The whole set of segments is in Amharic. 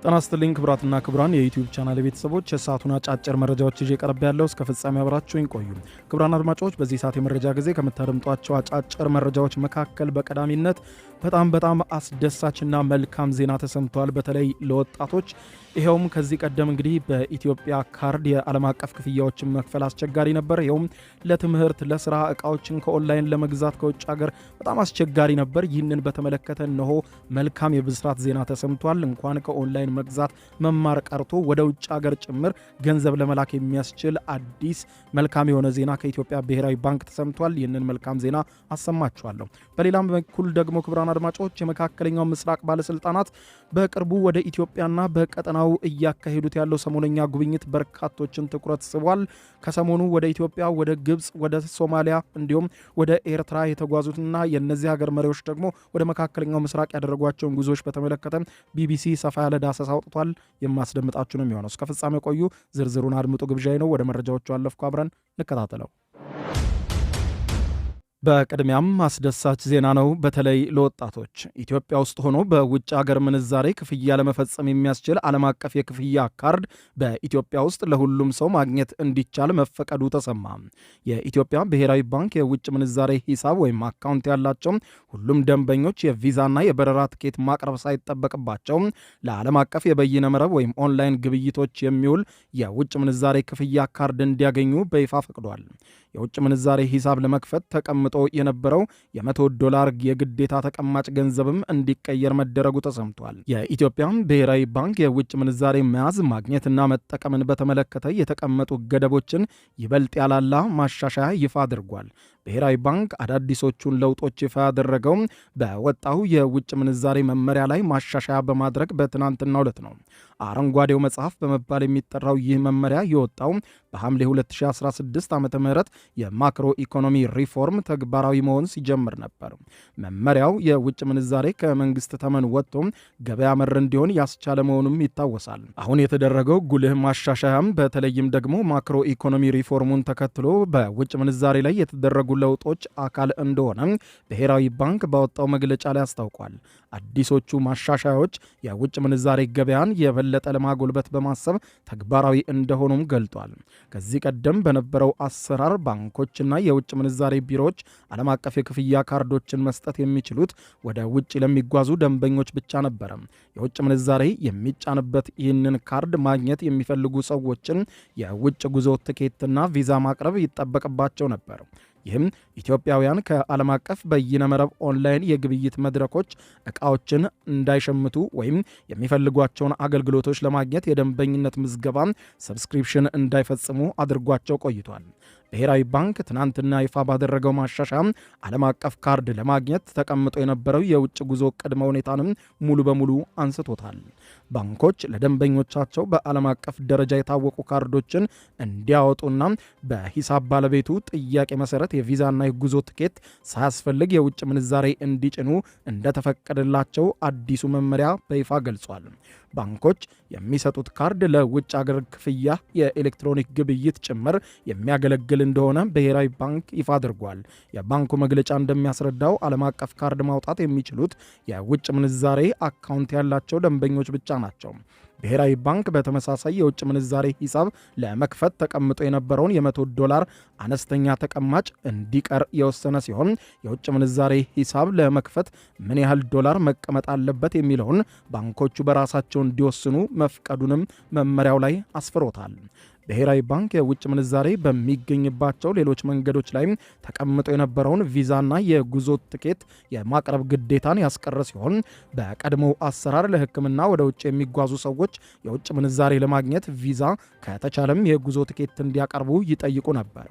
ጤና ይስጥልኝ ክቡራትና ክቡራን የዩቲዩብ ቻናል ቤተሰቦች የሰዓቱን አጫጭር መረጃዎች ይዤ ቀርብ ያለው እስከ ፍጻሜ አብራችሁኝ ቆዩ። ክቡራን አድማጮች በዚህ ሰዓት የመረጃ ጊዜ ከምታደምጧቸው አጫጭር መረጃዎች መካከል በቀዳሚነት በጣም አስደሳችና መልካም ዜና ተሰምቷል። በተለይ ለወጣቶች ይሄውም ከዚህ ቀደም እንግዲህ በኢትዮጵያ ካርድ የዓለም አቀፍ ክፍያዎችን መክፈል አስቸጋሪ ነበር። ይሄውም ለትምህርት፣ ለስራ ዕቃዎችን ከኦንላይን ለመግዛት ከውጭ ሀገር በጣም አስቸጋሪ ነበር። ይህንን በተመለከተ እነሆ መልካም የብስራት ዜና ተሰምቷል። እንኳን ከኦንላይን መግዛት መማር ቀርቶ ወደ ውጭ ሀገር ጭምር ገንዘብ ለመላክ የሚያስችል አዲስ መልካም የሆነ ዜና ከኢትዮጵያ ብሔራዊ ባንክ ተሰምቷል። ይህንን መልካም ዜና አሰማችኋለሁ። በሌላም በኩል ደግሞ ክቡራን አድማጮች የመካከለኛው ምስራቅ ባለስልጣናት በቅርቡ ወደ ኢትዮጵያና በቀጠናው እያካሄዱት ያለው ሰሞነኛ ጉብኝት በርካቶችን ትኩረት ስቧል። ከሰሞኑ ወደ ኢትዮጵያ፣ ወደ ግብጽ፣ ወደ ሶማሊያ እንዲሁም ወደ ኤርትራ የተጓዙትና የነዚህ ሀገር መሪዎች ደግሞ ወደ መካከለኛው ምስራቅ ያደረጓቸውን ጉዞዎች በተመለከተ ቢቢሲ ሰፋ ያለ ዳሰሳ አውጥቷል። የማስደምጣችሁ ነው የሚሆነው። እስከ ፍጻሜ ቆዩ። ዝርዝሩን አድምጡ ግብዣይ ነው። ወደ መረጃዎቹ አለፍኩ። አብረን እንከታተለው። በቅድሚያም አስደሳች ዜና ነው። በተለይ ለወጣቶች ኢትዮጵያ ውስጥ ሆኖ በውጭ ሀገር ምንዛሬ ክፍያ ለመፈጸም የሚያስችል ዓለም አቀፍ የክፍያ ካርድ በኢትዮጵያ ውስጥ ለሁሉም ሰው ማግኘት እንዲቻል መፈቀዱ ተሰማ። የኢትዮጵያ ብሔራዊ ባንክ የውጭ ምንዛሬ ሂሳብ ወይም አካውንት ያላቸው ሁሉም ደንበኞች የቪዛና የበረራ ትኬት ማቅረብ ሳይጠበቅባቸው ለዓለም አቀፍ የበይነ መረብ ወይም ኦንላይን ግብይቶች የሚውል የውጭ ምንዛሬ ክፍያ ካርድ እንዲያገኙ በይፋ ፈቅዷል። የውጭ ምንዛሬ ሂሳብ ለመክፈት ተቀምጦ የነበረው $100 የግዴታ ተቀማጭ ገንዘብም እንዲቀየር መደረጉ ተሰምቷል። የኢትዮጵያ ብሔራዊ ባንክ የውጭ ምንዛሬ መያዝ ማግኘትና መጠቀምን በተመለከተ የተቀመጡ ገደቦችን ይበልጥ ያላላ ማሻሻያ ይፋ አድርጓል። ብሔራዊ ባንክ አዳዲሶቹን ለውጦች ይፋ ያደረገው በወጣው የውጭ ምንዛሬ መመሪያ ላይ ማሻሻያ በማድረግ በትናንትናው ዕለት ነው። አረንጓዴው መጽሐፍ በመባል የሚጠራው ይህ መመሪያ የወጣው በሐምሌ 2016 ዓ.ም የማክሮ ኢኮኖሚ ሪፎርም ተግባራዊ መሆን ሲጀምር ነበር። መመሪያው የውጭ ምንዛሬ ከመንግስት ተመን ወጥቶ ገበያ መር እንዲሆን ያስቻለ መሆኑም ይታወሳል። አሁን የተደረገው ጉልህ ማሻሻያም በተለይም ደግሞ ማክሮ ኢኮኖሚ ሪፎርሙን ተከትሎ በውጭ ምንዛሬ ላይ የተደረጉ ለውጦች አካል እንደሆነ ብሔራዊ ባንክ ባወጣው መግለጫ ላይ አስታውቋል። አዲሶቹ ማሻሻያዎች የውጭ ምንዛሬ ገበያን የበለጠ ለማጎልበት በማሰብ ተግባራዊ እንደሆኑም ገልጧል። ከዚህ ቀደም በነበረው አሰራር ባንኮችና የውጭ ምንዛሬ ቢሮዎች ዓለም አቀፍ የክፍያ ካርዶችን መስጠት የሚችሉት ወደ ውጭ ለሚጓዙ ደንበኞች ብቻ ነበረ። የውጭ ምንዛሬ የሚጫንበት ይህንን ካርድ ማግኘት የሚፈልጉ ሰዎችን የውጭ ጉዞ ትኬትና ቪዛ ማቅረብ ይጠበቅባቸው ነበር። ይህም ኢትዮጵያውያን ከዓለም አቀፍ በይነ መረብ ኦንላይን የግብይት መድረኮች ዕቃዎችን እንዳይሸምቱ ወይም የሚፈልጓቸውን አገልግሎቶች ለማግኘት የደንበኝነት ምዝገባ ሰብስክሪፕሽን እንዳይፈጽሙ አድርጓቸው ቆይቷል። ብሔራዊ ባንክ ትናንትና ይፋ ባደረገው ማሻሻያ ዓለም አቀፍ ካርድ ለማግኘት ተቀምጦ የነበረው የውጭ ጉዞ ቅድመ ሁኔታንም ሙሉ በሙሉ አንስቶታል። ባንኮች ለደንበኞቻቸው በዓለም አቀፍ ደረጃ የታወቁ ካርዶችን እንዲያወጡና በሂሳብ ባለቤቱ ጥያቄ መሰረት የቪዛና የጉዞ ትኬት ሳያስፈልግ የውጭ ምንዛሬ እንዲጭኑ እንደተፈቀደላቸው አዲሱ መመሪያ በይፋ ገልጿል። ባንኮች የሚሰጡት ካርድ ለውጭ ሀገር ክፍያ የኤሌክትሮኒክ ግብይት ጭምር የሚያገለግል እንደሆነ ብሔራዊ ባንክ ይፋ አድርጓል። የባንኩ መግለጫ እንደሚያስረዳው ዓለም አቀፍ ካርድ ማውጣት የሚችሉት የውጭ ምንዛሬ አካውንት ያላቸው ደንበኞች ብቻ ናቸው። ብሔራዊ ባንክ በተመሳሳይ የውጭ ምንዛሬ ሂሳብ ለመክፈት ተቀምጦ የነበረውን $100 አነስተኛ ተቀማጭ እንዲቀር የወሰነ ሲሆን የውጭ ምንዛሬ ሂሳብ ለመክፈት ምን ያህል ዶላር መቀመጥ አለበት የሚለውን ባንኮቹ በራሳቸው እንዲወስኑ መፍቀዱንም መመሪያው ላይ አስፍሮታል። ብሔራዊ ባንክ የውጭ ምንዛሬ በሚገኝባቸው ሌሎች መንገዶች ላይ ተቀምጦ የነበረውን ቪዛና የጉዞ ትኬት የማቅረብ ግዴታን ያስቀረ ሲሆን በቀድሞው አሰራር ለሕክምና ወደ ውጭ የሚጓዙ ሰዎች የውጭ ምንዛሬ ለማግኘት ቪዛ ከተቻለም የጉዞ ትኬት እንዲያቀርቡ ይጠይቁ ነበር።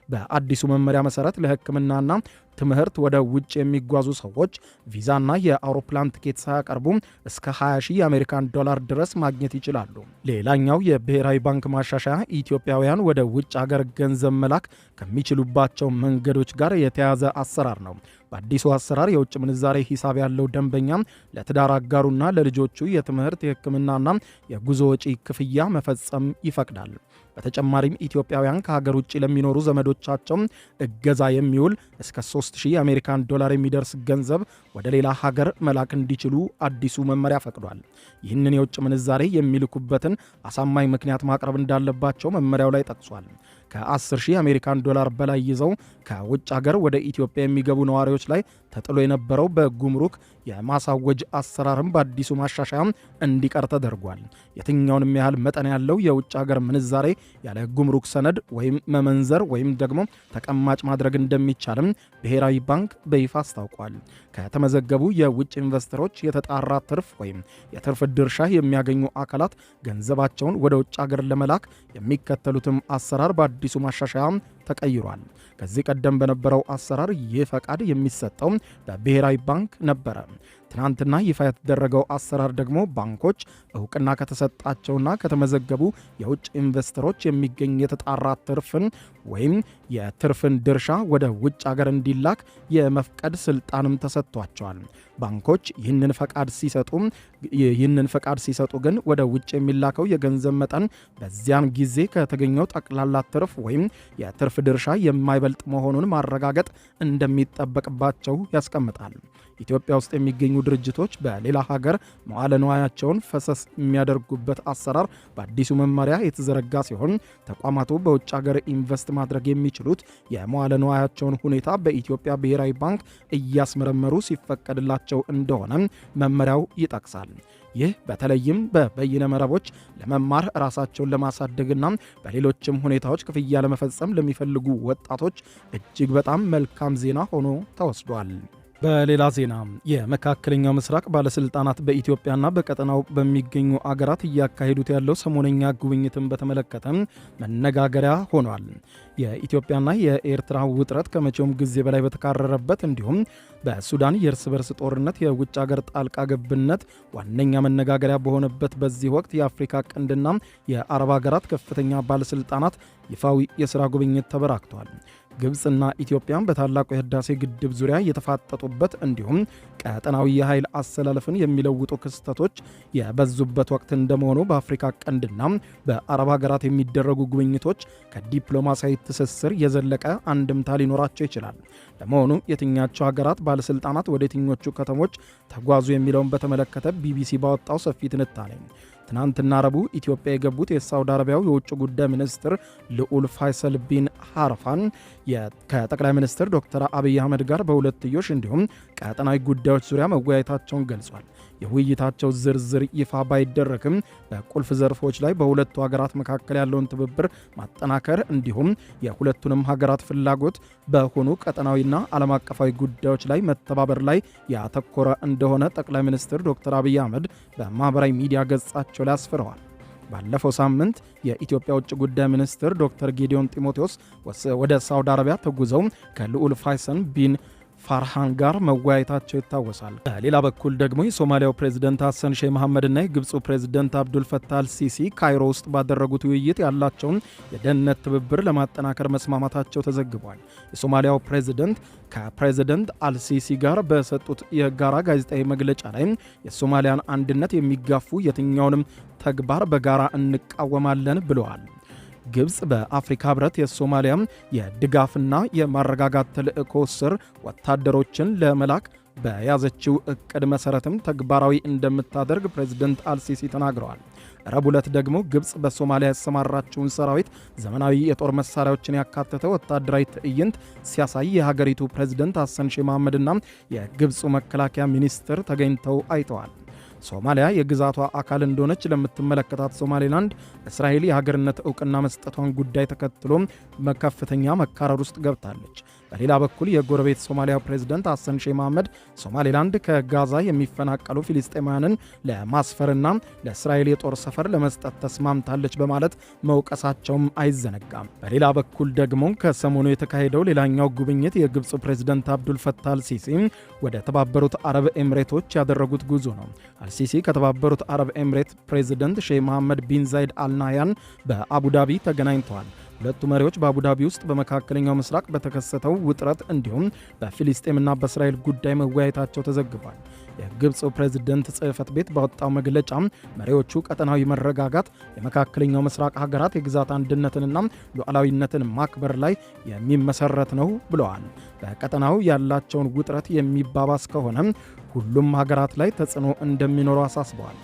በአዲሱ መመሪያ መሰረት ለሕክምናና ትምህርት ወደ ውጭ የሚጓዙ ሰዎች ቪዛና የአውሮፕላን ትኬት ሳያቀርቡ እስከ $20,000 የአሜሪካን ዶላር ድረስ ማግኘት ይችላሉ። ሌላኛው የብሔራዊ ባንክ ማሻሻያ ኢትዮጵያውያን ወደ ውጭ ሀገር ገንዘብ መላክ ከሚችሉባቸው መንገዶች ጋር የተያዘ አሰራር ነው። በአዲሱ አሰራር የውጭ ምንዛሬ ሂሳብ ያለው ደንበኛ ለትዳር አጋሩና ለልጆቹ የትምህርት የሕክምናና የጉዞ ወጪ ክፍያ መፈጸም ይፈቅዳል። በተጨማሪም ኢትዮጵያውያን ከሀገር ውጭ ለሚኖሩ ዘመዶቻቸው እገዛ የሚውል እስከ $3000 የአሜሪካን ዶላር የሚደርስ ገንዘብ ወደ ሌላ ሀገር መላክ እንዲችሉ አዲሱ መመሪያ ፈቅዷል። ይህንን የውጭ ምንዛሬ የሚልኩበትን አሳማኝ ምክንያት ማቅረብ እንዳለባቸው መመሪያው ላይ ጠቅሷል። ከ10,000 የአሜሪካን ዶላር በላይ ይዘው ከውጭ ሀገር ወደ ኢትዮጵያ የሚገቡ ነዋሪዎች ላይ ተጥሎ የነበረው በጉምሩክ የማሳወጅ አሰራርም በአዲሱ ማሻሻያ እንዲቀር ተደርጓል። የትኛውንም ያህል መጠን ያለው የውጭ ሀገር ምንዛሬ ያለ ጉምሩክ ሰነድ ወይም መመንዘር ወይም ደግሞ ተቀማጭ ማድረግ እንደሚቻልም ብሔራዊ ባንክ በይፋ አስታውቋል። ከተመዘገቡ የውጭ ኢንቨስተሮች የተጣራ ትርፍ ወይም የትርፍ ድርሻ የሚያገኙ አካላት ገንዘባቸውን ወደ ውጭ ሀገር ለመላክ የሚከተሉትም አሰራር በአዲሱ ማሻሻያ ተቀይሯል። ከዚህ ቀደም በነበረው አሰራር ይህ ፈቃድ የሚሰጠው በብሔራዊ ባንክ ነበረ። ትናንትና ይፋ የተደረገው አሰራር ደግሞ ባንኮች እውቅና ከተሰጣቸውና ከተመዘገቡ የውጭ ኢንቨስተሮች የሚገኝ የተጣራ ትርፍን ወይም የትርፍን ድርሻ ወደ ውጭ ሀገር እንዲላክ የመፍቀድ ስልጣንም ተሰጥቷቸዋል። ባንኮች ይህንን ፈቃድ ሲሰጡ ግን ወደ ውጭ የሚላከው የገንዘብ መጠን በዚያን ጊዜ ከተገኘው ጠቅላላ ትርፍ ወይም የትርፍ ድርሻ የማይበልጥ መሆኑን ማረጋገጥ እንደሚጠበቅባቸው ያስቀምጣል። ኢትዮጵያ ውስጥ የሚገኙ ድርጅቶች በሌላ ሀገር መዋለ ንዋያቸውን ፈሰስ የሚያደርጉበት አሰራር በአዲሱ መመሪያ የተዘረጋ ሲሆን ተቋማቱ በውጭ ሀገር ኢንቨስት ማድረግ የሚችሉት የመዋለ ንዋያቸውን ሁኔታ በኢትዮጵያ ብሔራዊ ባንክ እያስመረመሩ ሲፈቀድላቸው እንደሆነ መመሪያው ይጠቅሳል። ይህ በተለይም በበይነ መረቦች ለመማር ራሳቸውን ለማሳደግና በሌሎችም ሁኔታዎች ክፍያ ለመፈጸም ለሚፈልጉ ወጣቶች እጅግ በጣም መልካም ዜና ሆኖ ተወስዷል። በሌላ ዜና የመካከለኛው ምስራቅ ባለስልጣናት በኢትዮጵያና በቀጠናው በሚገኙ አገራት እያካሄዱት ያለው ሰሞነኛ ጉብኝትን በተመለከተ መነጋገሪያ ሆኗል። የኢትዮጵያና የኤርትራ ውጥረት ከመቼውም ጊዜ በላይ በተካረረበት እንዲሁም በሱዳን የእርስ በርስ ጦርነት የውጭ ሀገር ጣልቃ ገብነት ዋነኛ መነጋገሪያ በሆነበት በዚህ ወቅት የአፍሪካ ቀንድና የአረብ ሀገራት ከፍተኛ ባለስልጣናት ይፋዊ የሥራ ጉብኝት ተበራክቷል። ግብፅና ኢትዮጵያን በታላቁ የህዳሴ ግድብ ዙሪያ የተፋጠጡበት እንዲሁም ቀጠናዊ የኃይል አሰላለፍን የሚለውጡ ክስተቶች የበዙበት ወቅት እንደመሆኑ በአፍሪካ ቀንድና በአረብ ሀገራት የሚደረጉ ጉብኝቶች ከዲፕሎማሲያዊ ትስስር የዘለቀ አንድምታ ሊኖራቸው ይችላል። ለመሆኑ የትኛቸው ሀገራት ባለስልጣናት ወደ የትኞቹ ከተሞች ተጓዙ የሚለውን በተመለከተ ቢቢሲ ባወጣው ሰፊ ትንታኔ ትናንትና ረቡዕ ኢትዮጵያ የገቡት የሳውዲ አረቢያው የውጭ ጉዳይ ሚኒስትር ልዑል ፋይሰል ቢን ሃርፋን ከጠቅላይ ሚኒስትር ዶክተር አብይ አህመድ ጋር በሁለትዮሽ እንዲሁም ቀጠናዊ ጉዳዮች ዙሪያ መወያየታቸውን ገልጿል። የውይይታቸው ዝርዝር ይፋ ባይደረግም በቁልፍ ዘርፎች ላይ በሁለቱ ሀገራት መካከል ያለውን ትብብር ማጠናከር እንዲሁም የሁለቱንም ሀገራት ፍላጎት በሆኑ ቀጠናዊና ዓለም አቀፋዊ ጉዳዮች ላይ መተባበር ላይ ያተኮረ እንደሆነ ጠቅላይ ሚኒስትር ዶክተር አብይ አህመድ በማህበራዊ ሚዲያ ገጻቸው ላይ አስፍረዋል። ባለፈው ሳምንት የኢትዮጵያ ውጭ ጉዳይ ሚኒስትር ዶክተር ጌዲዮን ጢሞቴዎስ ወደ ሳውዲ አረቢያ ተጉዘው ከልዑል ፋይሰል ቢን ፋርሃን ጋር መወያየታቸው ይታወሳል። በሌላ በኩል ደግሞ የሶማሊያው ፕሬዝደንት ሐሰን ሼህ መሐመድና የግብፁ ፕሬዝደንት አብዱል ፈታህ አልሲሲ ካይሮ ውስጥ ባደረጉት ውይይት ያላቸውን የደህንነት ትብብር ለማጠናከር መስማማታቸው ተዘግቧል። የሶማሊያው ፕሬዝደንት ከፕሬዝደንት አልሲሲ ጋር በሰጡት የጋራ ጋዜጣዊ መግለጫ ላይ የሶማሊያን አንድነት የሚጋፉ የትኛውንም ተግባር በጋራ እንቃወማለን ብለዋል። ግብፅ በአፍሪካ ህብረት የሶማሊያ የድጋፍና የማረጋጋት ተልዕኮ ስር ወታደሮችን ለመላክ በያዘችው እቅድ መሰረትም ተግባራዊ እንደምታደርግ ፕሬዝደንት አልሲሲ ተናግረዋል። ረቡዕ ዕለት ደግሞ ግብፅ በሶማሊያ ያሰማራችውን ሰራዊት ዘመናዊ የጦር መሳሪያዎችን ያካተተ ወታደራዊ ትዕይንት ሲያሳይ የሀገሪቱ ፕሬዝደንት ሐሰን ሼህ መሐመድና የግብፁ መከላከያ ሚኒስትር ተገኝተው አይተዋል። ሶማሊያ የግዛቷ አካል እንደሆነች ለምትመለከታት ሶማሌላንድ እስራኤል የሀገርነት ዕውቅና መስጠቷን ጉዳይ ተከትሎ ከፍተኛ መካረር ውስጥ ገብታለች። በሌላ በኩል የጎረቤት ሶማሊያ ፕሬዝደንት ሐሰን ሼህ መሐመድ ሶማሌላንድ ከጋዛ የሚፈናቀሉ ፊልስጤማውያንን ለማስፈርና ለእስራኤል የጦር ሰፈር ለመስጠት ተስማምታለች በማለት መውቀሳቸውም አይዘነጋም። በሌላ በኩል ደግሞ ከሰሞኑ የተካሄደው ሌላኛው ጉብኝት የግብፁ ፕሬዝደንት አብዱል ፈታህ አልሲሲ ወደ ተባበሩት አረብ ኤምሬቶች ያደረጉት ጉዞ ነው። አልሲሲ ከተባበሩት አረብ ኤምሬት ፕሬዝደንት ሼህ መሐመድ ቢን ዛይድ አልናህያን በአቡዳቢ ተገናኝተዋል። ሁለቱ መሪዎች በአቡዳቢ ውስጥ በመካከለኛው ምስራቅ በተከሰተው ውጥረት እንዲሁም በፊሊስጤምና በእስራኤል ጉዳይ መወያየታቸው ተዘግቧል። የግብፅ ፕሬዝዳንት ጽሕፈት ቤት ባወጣው መግለጫ መሪዎቹ ቀጠናዊ መረጋጋት፣ የመካከለኛው ምስራቅ ሀገራት የግዛት አንድነትንና ሉዓላዊነትን ማክበር ላይ የሚመሰረት ነው ብለዋል። በቀጠናው ያላቸውን ውጥረት የሚባባስ ከሆነ ሁሉም ሀገራት ላይ ተጽዕኖ እንደሚኖረው አሳስበዋል።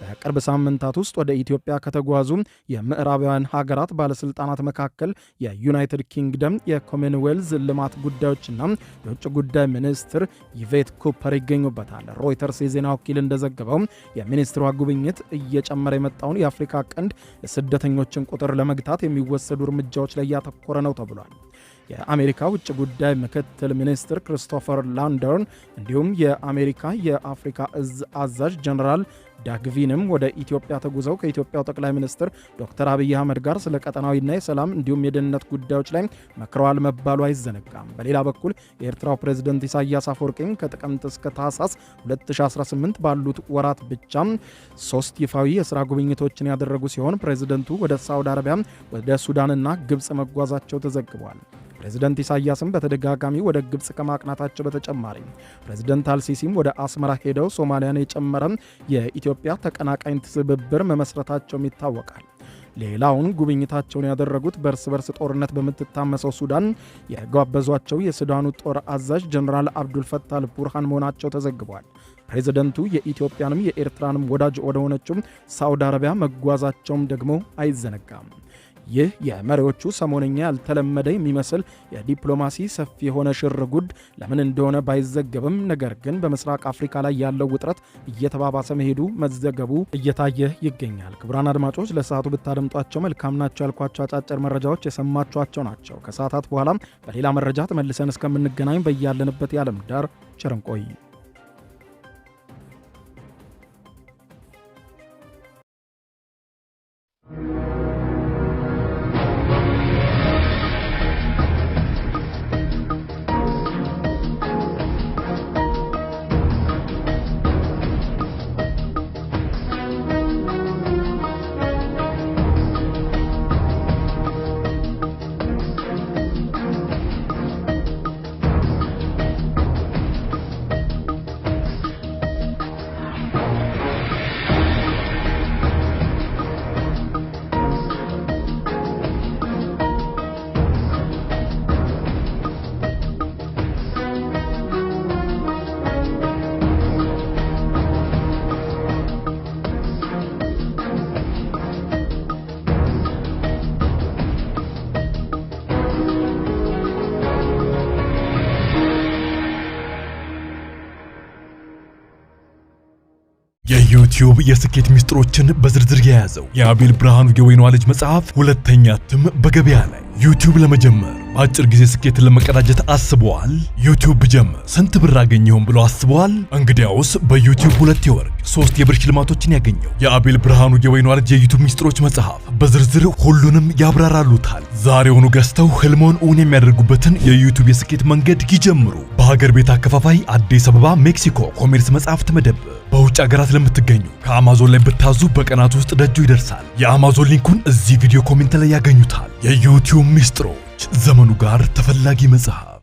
በቅርብ ሳምንታት ውስጥ ወደ ኢትዮጵያ ከተጓዙ የምዕራባውያን ሀገራት ባለስልጣናት መካከል የዩናይትድ ኪንግደም የኮመንዌልዝ ልማት ጉዳዮችና የውጭ ጉዳይ ሚኒስትር ይቬት ኩፐር ይገኙበታል። ሮይተርስ የዜና ወኪል እንደዘገበው የሚኒስትሯ ጉብኝት እየጨመረ የመጣውን የአፍሪካ ቀንድ የስደተኞችን ቁጥር ለመግታት የሚወሰዱ እርምጃዎች ላይ ያተኮረ ነው ተብሏል። የአሜሪካ ውጭ ጉዳይ ምክትል ሚኒስትር ክሪስቶፈር ላንደርን እንዲሁም የአሜሪካ የአፍሪካ እዝ አዛዥ ጀነራል ዳግቪንም ወደ ኢትዮጵያ ተጉዘው ከኢትዮጵያው ጠቅላይ ሚኒስትር ዶክተር አብይ አህመድ ጋር ስለ ቀጠናዊና የሰላም እንዲሁም የደህንነት ጉዳዮች ላይ መክረዋል መባሉ አይዘነጋም። በሌላ በኩል የኤርትራው ፕሬዝዳንት ኢሳያስ አፈወርቂም ከጥቅምት እስከ ታህሳስ 2018 ባሉት ወራት ብቻ 3 ይፋዊ የሥራ ጉብኝቶችን ያደረጉ ሲሆን ፕሬዝዳንቱ ወደ ሳውዲ አረቢያ፣ ወደ ሱዳንና ግብፅ መጓዛቸው ተዘግቧል። ፕሬዝዳንት ኢሳያስም በተደጋጋሚ ወደ ግብፅ ከማቅናታቸው በተጨማሪ ፕሬዝዳንት አልሲሲም ወደ አስመራ ሄደው ሶማሊያን የጨመረ የኢትዮጵያ ተቀናቃኝ ትብብር መመስረታቸውም ይታወቃል። ሌላውን ጉብኝታቸውን ያደረጉት በእርስ በርስ ጦርነት በምትታመሰው ሱዳን የጋበዟቸው የሱዳኑ ጦር አዛዥ ጀነራል አብዱልፈታህ አልቡርሃን መሆናቸው ተዘግቧል። ፕሬዝዳንቱ የኢትዮጵያንም የኤርትራንም ወዳጅ ወደ ሆነችው ሳውዲ አረቢያ መጓዛቸውም ደግሞ አይዘነጋም። ይህ የመሪዎቹ ሰሞነኛ ያልተለመደ የሚመስል የዲፕሎማሲ ሰፊ የሆነ ሽርጉድ ለምን እንደሆነ ባይዘገብም ነገር ግን በምስራቅ አፍሪካ ላይ ያለው ውጥረት እየተባባሰ መሄዱ መዘገቡ እየታየ ይገኛል። ክቡራን አድማጮች ለሰዓቱ ብታደምጧቸው መልካም ናቸው ያልኳቸው አጫጭር መረጃዎች የሰማችኋቸው ናቸው። ከሰዓታት በኋላም በሌላ መረጃ ተመልሰን እስከምንገናኝ በያለንበት የዓለም ዳር ቸር እንቆይ። የዩቲዩብ የስኬት ሚስጥሮችን በዝርዝር የያዘው የአቤል ብርሃኑ የወይኗ ልጅ መጽሐፍ ሁለተኛ እትም በገበያ ላይ። ዩቲዩብ ለመጀመር በአጭር ጊዜ ስኬትን ለመቀዳጀት አስበዋል? ዩቲዩብ ብጀምር ስንት ብር አገኘሁም ብሎ አስበዋል? እንግዲያውስ በዩቲዩብ 2 የወርቅ 3 የብር ሽልማቶችን ያገኘው የአቤል ብርሃኑ የወይኗ ልጅ የዩቲዩብ ሚስጥሮች መጽሐፍ በዝርዝር ሁሉንም ያብራራሉታል። ዛሬውኑ ገዝተው ህልሞን እውን የሚያደርጉበትን የዩቲዩብ የስኬት መንገድ ይጀምሩ። በሀገር ቤት አከፋፋይ አዲስ አበባ ሜክሲኮ ኮሜርስ መጽሐፍት መደብር። በውጭ ሀገራት ለምትገኙ ከአማዞን ላይ ብታዙ በቀናት ውስጥ ደጁ ይደርሳል። የአማዞን ሊንኩን እዚህ ቪዲዮ ኮሜንት ላይ ያገኙታል። የዩቲዩብ ሚስጥሮች ዘመኑ ጋር ተፈላጊ መጽሐፍ